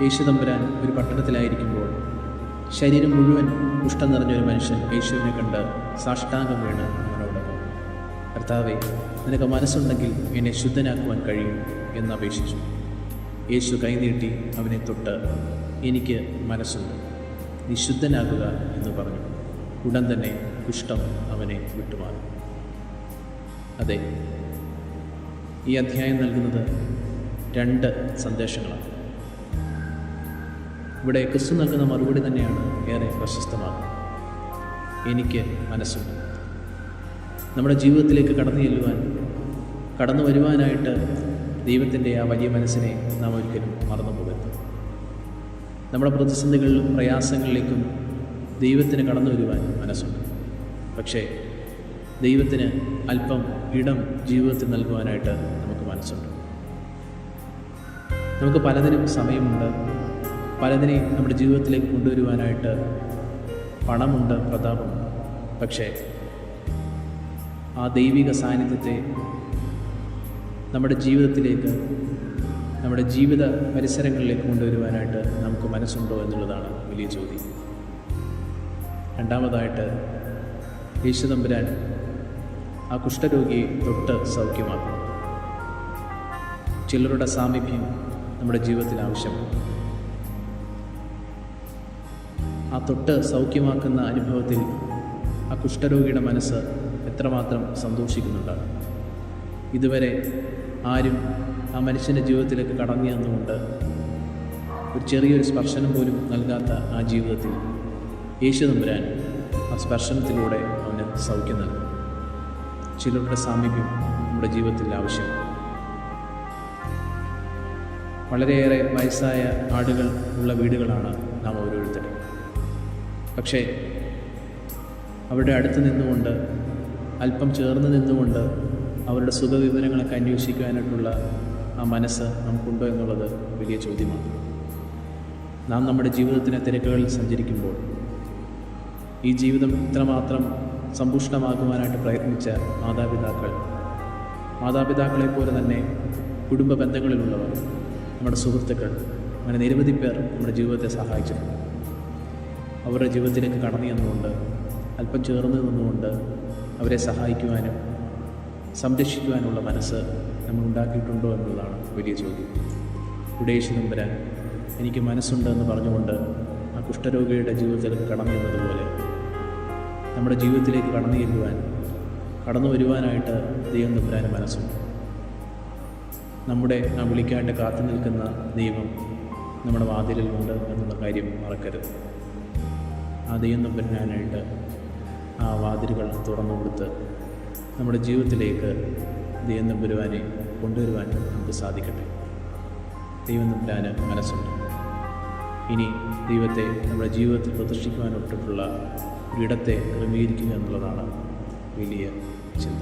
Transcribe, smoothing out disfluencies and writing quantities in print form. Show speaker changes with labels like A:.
A: യേശുതമ്പുരാൻ ഒരു പട്ടണത്തിലായിരിക്കുമ്പോൾ ശരീരം മുഴുവൻ കുഷ്ഠം നിറഞ്ഞൊരു മനുഷ്യൻ യേശുവിനെ കണ്ട് സാഷ്ടാംഗം വീണ് അവനോട്, കർത്താവേ, നിനക്ക് മനസ്സുണ്ടെങ്കിൽ എന്നെ ശുദ്ധനാക്കുവാൻ കഴിയും എന്ന് അപേക്ഷിച്ചു. യേശു കൈനീട്ടി അവനെ തൊട്ട്, എനിക്ക് മനസ്സുണ്ട്, നീ ശുദ്ധനാകുക എന്ന് പറഞ്ഞു. ഉടൻ തന്നെ കുഷ്ഠം അവനെ വിട്ടുമാറി. അതെ, ഈ അധ്യായം നൽകുന്നത് 2 സന്ദേശങ്ങളാണ്. ഇവിടെ ക്രിസ്തു നൽകുന്ന മറുപടി തന്നെയാണ് ഏറെ പ്രശസ്തമാകുന്നത്. എനിക്ക് മനസ്സുണ്ട്. നമ്മുടെ ജീവിതത്തിലേക്ക് കടന്നു വരുവാനായിട്ട് ദൈവത്തിൻ്റെ ആ വലിയ മനസ്സിനെ നാം ഒരിക്കലും മറന്നു പോകരുത്. നമ്മുടെ പ്രതിസന്ധികളിലും പ്രയാസങ്ങളിലേക്കും ദൈവത്തിന് കടന്നു വരുവാൻ മനസ്സുണ്ട്. പക്ഷേ ദൈവത്തിന് അല്പം ഇടം ജീവിതത്തിൽ നൽകുവാനായിട്ട് നമുക്ക് മനസ്സുണ്ട്. നമുക്ക് പലതിനും സമയമുണ്ട്, പലതിനെയും നമ്മുടെ ജീവിതത്തിലേക്ക് കൊണ്ടുവരുവാനായിട്ട് പണമുണ്ട്, പ്രതാപമുണ്ട്. പക്ഷേ ആ ദൈവിക സാന്നിധ്യത്തെ നമ്മുടെ ജീവിതത്തിലേക്ക്, നമ്മുടെ ജീവിത പരിസരങ്ങളിലേക്ക് കൊണ്ടുവരുവാനായിട്ട് നമുക്ക് മനസ്സുണ്ടോ എന്നുള്ളതാണ് വലിയ ചോദ്യം. രണ്ടാമതായിട്ട്, യേശുതമ്പുരാൻ ആ കുഷ്ഠരോഗിയെ തൊട്ട് സൗഖ്യമാക്കും. ചിലരുടെ സാമീപ്യം നമ്മുടെ ജീവിതത്തിൽ ആവശ്യമാണ്. ആ തൊട്ട് സൗഖ്യമാക്കുന്ന അനുഭവത്തിൽ ആ കുഷ്ഠരോഗിയുടെ മനസ്സ് എത്രമാത്രം സന്തോഷിക്കുന്നുണ്ടാകും. ഇതുവരെ ആരും ആ മനുഷ്യൻ്റെ ജീവിതത്തിലേക്ക് കടന്നു ചെന്നുകൊണ്ട് ഒരു ചെറിയൊരു സ്പർശനം പോലും നൽകാത്ത ആ ജീവിതത്തിൽ യേശുതമ്പുരാൻ ആ സ്പർശനത്തിലൂടെ അവന് സൗഖ്യം നൽകും. ചിലരുടെ സാമീപ്യം നമ്മുടെ ജീവിതത്തിൽ ആവശ്യമാണ്. വളരെയേറെ വയസ്സായ ആളുകൾ ഉള്ള വീടുകളാണ് നാം ഓരോരുത്തരും. പക്ഷേ അവരുടെ അടുത്ത് നിന്നുകൊണ്ട്, അല്പം ചേർന്ന് നിന്നുകൊണ്ട് അവരുടെ സുഖവിവരങ്ങളൊക്കെ അന്വേഷിക്കുവാനായിട്ടുള്ള ആ മനസ്സ് നമുക്കുണ്ടോ എന്നുള്ളത് വലിയ ചോദ്യമാണ്. നാം നമ്മുടെ ജീവിതത്തിൻ്റെ തിരക്കുകളിൽ സഞ്ചരിക്കുമ്പോൾ, ഈ ജീവിതം ഇത്രമാത്രം സമ്പുഷ്ടമാക്കുവാനായിട്ട് പ്രയത്നിച്ച മാതാപിതാക്കളെപ്പോലെ തന്നെ കുടുംബ ബന്ധങ്ങളിലുള്ളവർ, നമ്മുടെ സുഹൃത്തുക്കൾ, അങ്ങനെ നിരവധി പേർ നമ്മുടെ ജീവിതത്തെ സഹായിച്ചിട്ടുണ്ട്. അവരുടെ ജീവിതത്തിലേക്ക് കടന്നു ചെന്നുകൊണ്ട്, അല്പം ചേർന്ന് നിന്നുകൊണ്ട് അവരെ സഹായിക്കുവാനും സംരക്ഷിക്കുവാനുള്ള മനസ്സ് നമ്മൾ ഉണ്ടാക്കിയിട്ടുണ്ടോ എന്നുള്ളതാണ് വലിയ ചോദ്യം. ഇവിടെ യേശുതമ്പുരാൻ എനിക്ക് മനസ്സുണ്ടെന്ന് പറഞ്ഞുകൊണ്ട് ആ കുഷ്ഠരോഗിയുടെ ജീവിതത്തിലേക്ക് കടന്നു ചെന്നതുപോലെ നമ്മുടെ ജീവിതത്തിലേക്ക് കടന്നു വരുവാനായിട്ട് ദൈവം തമ്പുരാന് മനസ്സുണ്ട്. നമ്മുടെ ആ വിളിക്കായിട്ട് കാത്തു നിൽക്കുന്ന ദൈവം നമ്മുടെ വാതിലിലുണ്ട് എന്നുള്ള കാര്യം മറക്കരുത്. ആ ദൈവം തമ്പുരാനായിട്ട് ആ വാതിലുകൾ തുറന്നു കൊടുത്ത് നമ്മുടെ ജീവിതത്തിലേക്ക് ദൈവം തമ്പുരാനെ കൊണ്ടുവരുവാൻ നമുക്ക് സാധിക്കട്ടെ. ദൈവം തമ്പുരാന് മനസ്സുണ്ട്. ഇനി ദൈവത്തെ നമ്മുടെ ജീവിതത്തിൽ പ്രതിഷ്ഠിക്കുവാനൊട്ടിട്ടുള്ള ഇടത്തെ ക്രമീകരിക്കുക എന്നുള്ളതാണ് വലിയ ചിന്ത.